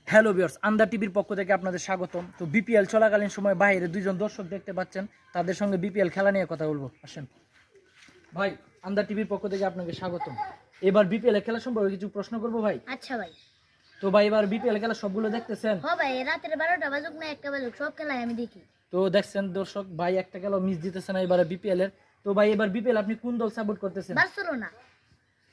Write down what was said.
Hello viewers, আন্দার টিভির পক্ষ থেকে আপনাদের স্বাগতম। তো বিপিএল চলাকালীন সময় বাইরে দুইজন দর্শক দেখতে পাচ্ছেন, তাদের সঙ্গে বিপিএল খেলা নিয়ে কথা বলবো। আসেন ভাই, আন্দার টিভির পক্ষ থেকে আপনাকে স্বাগতম। এবার বিপিএল খেলা সম্পর্কে কিছু প্রশ্ন করবো ভাই। আচ্ছা ভাই। তো ভাই, এবার বিপিএল খেলা সবগুলো দেখতেছেন? হ্যাঁ ভাই, রাতের 12টা বাজুক না 1টা বাজুক সব খেলাই আমি দেখি। তো দেখছেন দর্শক, ভাই একটা খেলা মিস দিতেছে না এবারে বিপিএল এর। তো ভাই, এবার বিপিএল আপনি কোন দল সাপোর্ট করতেছেন? বার্সেলোনা।